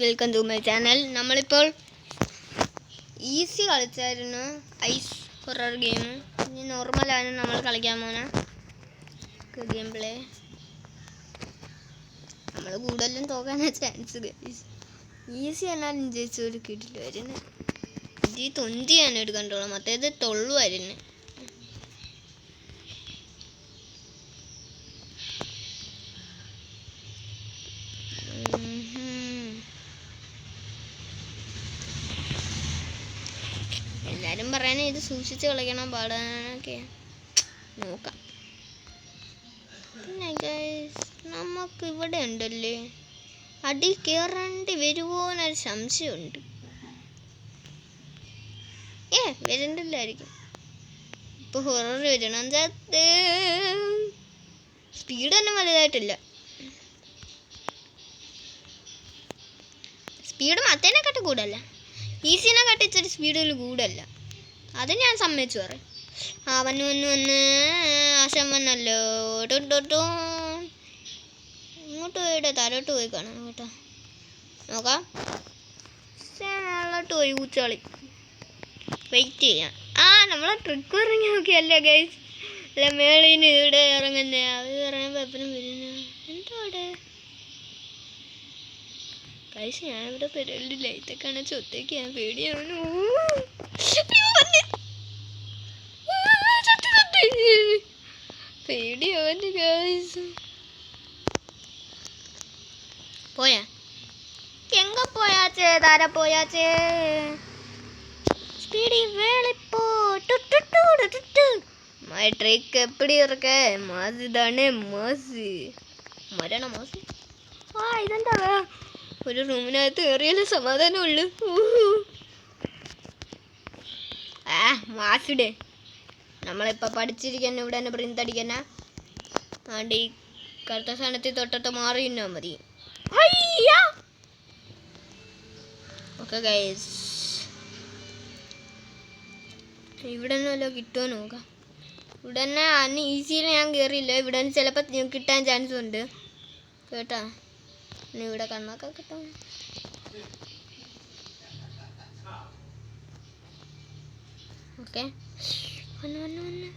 Welcome to my channel. നമ്മളിപ്പോൾ ഈസി കളിച്ചായിരുന്നു, ഐസ് ഹൊറർ ഗെയിം. ഇനി നോർമലാണ് നമ്മൾ കളിക്കാൻ പോകുന്ന ഗെയിം പ്ലേ. നമ്മൾ കൂടുതലും തോക്കാനാണ് ചാൻസ്. ഈസി എന്നാലും ജയിച്ചൊരു കിട്ടില്ല വരുന്നു. ഈ തൊഞ്ചിയാണ് എടുക്കണ്ടുള്ളൂ, മറ്റേത് തൊള്ളുമായിരുന്നു. എല്ലാരും പറയാനും ഇത് സൂക്ഷിച്ച് കളിക്കണം, പാടാനൊക്കെ നോക്കാം. പിന്നെ നമുക്ക് ഇവിടെ ഉണ്ടല്ലേ, അടി കയറേണ്ടി വരുമോ എന്നൊരു സംശയമുണ്ട്. വരണ്ടില്ലായിരിക്കും. ഇപ്പൊ ഹൊറർ വരണം. സ്പീഡ് തന്നെ വലുതായിട്ടില്ല. സ്പീഡ് മറ്റേനെക്കാട്ട് കൂടല്ല, ഈസിനെ കട്ടിച്ചൊരു സ്പീഡിൽ കൂടല്ല. അത് ഞാൻ സമ്മതിച്ചു പറയും. വന്ന് ആശം വന്നല്ലോ. ഇങ്ങോട്ട് പോയിടെ, താരോട്ട് പോയി കാണാം കേട്ടോ. നോക്കാം. ചേളോട്ട് പോയി ഊച്ചാളി വെയിറ്റ് ചെയ്യാം. നമ്മളെ ട്രിക്ക് ഇറങ്ങി നോക്കിയല്ലേ ഗൈസ്. അല്ല മേളിന് ഇവിടെ ഇറങ്ങുന്നേ, അത് ഇറങ്ങുമ്പോൾ എപ്പോഴും വരുന്ന എന്തോ അവിടെ ഗൈസ്. ഞാനിവിടെ പെരലിൽ ലൈറ്റൊക്കെ അണച്ച് ഒറ്റയ്ക്ക് ഞാൻ പേടിയാണ്. പേടിയാവന്നെ ഗൈസ്. പോയാ എങ്ക പോയാച്ചേ, താര പോയാച്ചേ. ஸ்பீடி வேலைப்போ மை ட்ரிக் எப்படி இருக்க? மாசு தானே മാസ്. മരണ മാസ്. ഇതെന്താ ഒരു റൂമിനകത്ത് കയറിയാലേ സമാധാനമുള്ളു. മാസിടെ നമ്മളിപ്പോൾ പഠിച്ചിരിക്കുന്ന ഇവിടെ തന്നെ പ്രിന്തടിക്കുന്ന ആണ്ട് ഈ കറുത്ത സ്ഥാനത്തിൽ തൊട്ടത്ത് മാറി നിന്നാൽ മതി. ഓക്കെ ഗൈസ്, ഇവിടെ നിന്ന് വല്ലതും കിട്ടുമോ നോക്കാം. ഇവിടെ തന്നെ അന്ന് ഈസിയിൽ ഞാൻ കയറിയില്ല. ഇവിടെ നിന്ന് ചിലപ്പോൾ കിട്ടാൻ ചാൻസ് ഉണ്ട് കേട്ടാ. ഇനി ഇവിടെ കണ്ണൊക്കെ കിട്ടാം. ഓക്കെ വന്ന്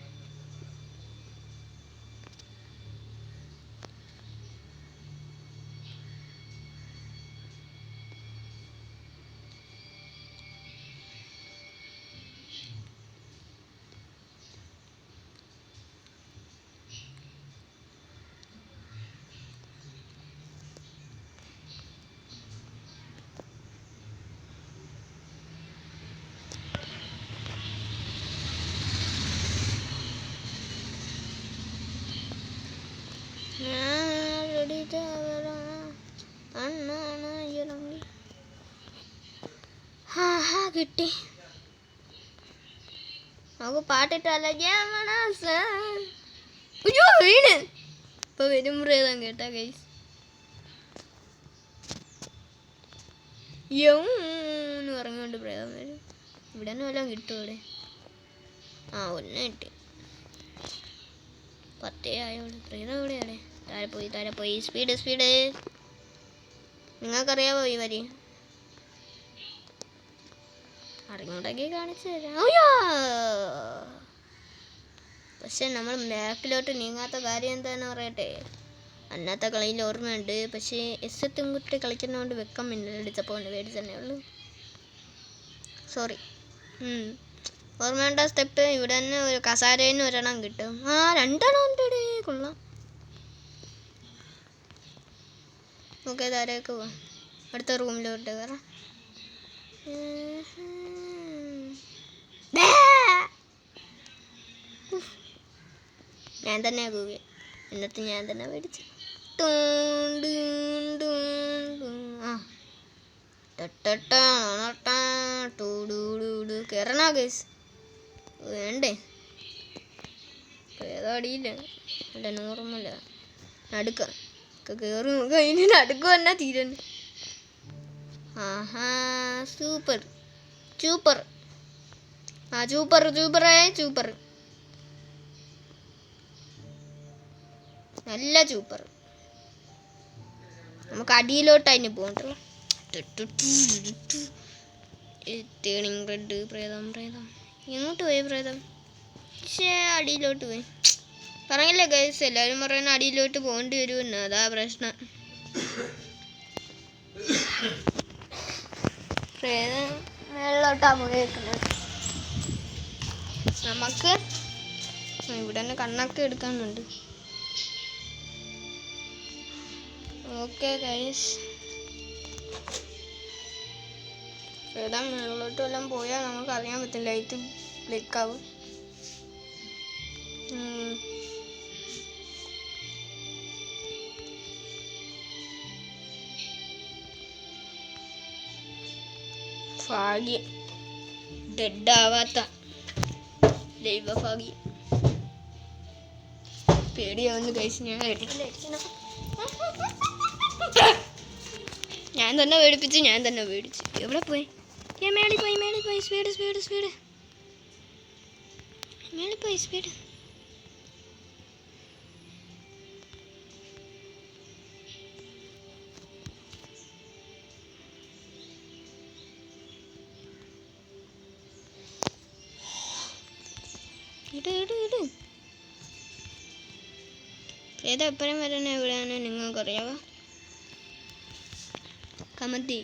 കിട്ടി. നമുക്ക് പാട്ടിട്ടല്ല. അയ്യോ വീണ്. ഇപ്പൊ വരും പ്രേതം കേട്ടാ ഗൈസ്. യോന്ന് പറഞ്ഞുകൊണ്ട് പ്രേതം വരും. ഇവിടെ തന്നെ വല്ലതും കിട്ടും. ഇവിടെ ഒന്ന് കിട്ടി. 10 ആയോളൂ. പ്രേതം എവിടെയാണ്? താരെ പോയി. സ്പീഡ്. നിങ്ങൾക്കറിയാവോ ഈ വരി? അറിഞ്ഞൂടെങ്കിൽ കാണിച്ചു തരാം. പക്ഷെ നമ്മൾ ബാക്കിലോട്ട് നീങ്ങാത്ത കാര്യം എന്താണെന്ന് പറയട്ടെ. അന്നത്തെ കളിയിൽ ഓർമ്മയുണ്ട്, പക്ഷേ എസ്സത്തും കുട്ടി കളിക്കുന്നതുകൊണ്ട് വെക്കം മിന്നലടിച്ചപ്പോൾ പേടിച്ച് തന്നെ ഉള്ളൂ. സോറി. ഓർമ്മയുണ്ട സ്റ്റെപ്പ്? ഇവിടെ തന്നെ ഒരു കസാരയിൽ നിന്ന് ഒരെണ്ണം കിട്ടും. 2 എണ്ണം ഉണ്ട്. കൊള്ളാം. ഓക്കെ, താരേക്ക് പോവാം. അടുത്ത റൂമിലോട്ട് കയറാം. ഞാൻ തന്നെ കൂവി, എന്നിട്ട് ഞാൻ തന്നെ മേടിച്ചു. കയറണോ ഗൈസ്? വേണ്ടേ? ഏതടിയില്ല, അല്ല നോർമല നടുക്ക കയറി നോക്കുക. അതിന് നടുക്ക് തന്നെ തീരുന്നു. സൂപ്പർ നല്ല സൂപ്പർ. നമുക്ക് അടിയിലോട്ട് അതിന് പോകണ്ടല്ലോ. Turning red. പ്രേതം പ്രേതം എങ്ങോട്ട് പോയി പ്രേതം? പക്ഷേ അടിയിലോട്ട് പോയി. പറഞ്ഞില്ലേ ഗൈസ്, എല്ലാവരും പറയുന്ന അടിയിലോട്ട് പോകേണ്ടി വരുമെന്ന്. അതാ പ്രശ്നം. പ്രേതം മേളിലോട്ടാ പോയേക്കുന്നത്. നമുക്ക് ഇവിടെ തന്നെ കണ്ണൊക്കെ എടുക്കാനുണ്ട്. ഓക്കെ ഗൈസ്, പ്രേതം മേളിലോട്ട് വല്ലതും പോയാൽ നമുക്ക് അറിയാൻ പറ്റില്ല. ലൈറ്റ് ബ്ലിക്കാവും. ഭാഗ്യം, ഡെഡാവാത്ത ദൈവഭാഗ്യം. പേടിയാവുന്നു ഗൈസ്. ഞാൻ തന്നെ പേടിപ്പിച്ച്. എവിടെ പോയി? മേളിൽ പോയി. സ്പീഡ്. മേളിൽ പോയി സ്പീഡ്. ഇട്. ഏതാ എപ്പോഴും വരണ എവിടെയാണ് നിങ്ങൾക്കറിയാവോ? കമത്തി.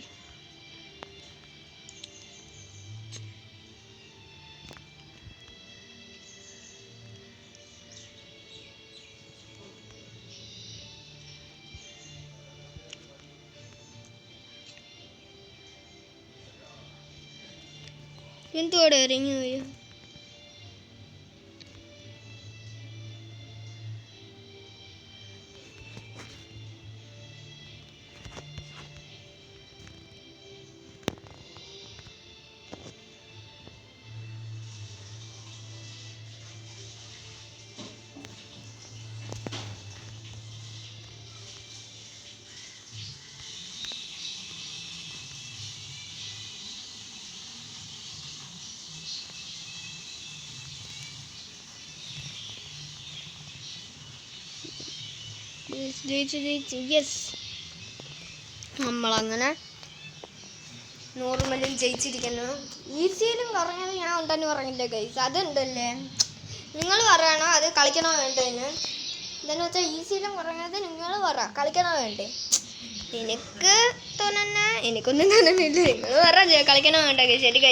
എന്തോടെ ഇറങ്ങി പോയോ? ജയിച്ചു. യെസ്, നമ്മളങ്ങനെ നോർമലും ജയിച്ചിരിക്കുന്നു. ഈസിയിലും പറഞ്ഞത് ഞാൻ ഉണ്ടെന്ന് പറഞ്ഞില്ലേ ഗൈസ്, അതുണ്ടല്ലേ. നിങ്ങൾ പറയണോ അത് കളിക്കണോ വേണ്ടതെന്ന്? എന്താണെന്ന് വെച്ചാൽ ഈസിയിലും പറഞ്ഞത് നിങ്ങൾ പറ, കളിക്കണോ വേണ്ടേ? എനിക്കൊന്നും തോന്നുന്നില്ല. നിങ്ങൾ പറ കളിക്കണോ വേണ്ട. ശരി ഗൈസ്.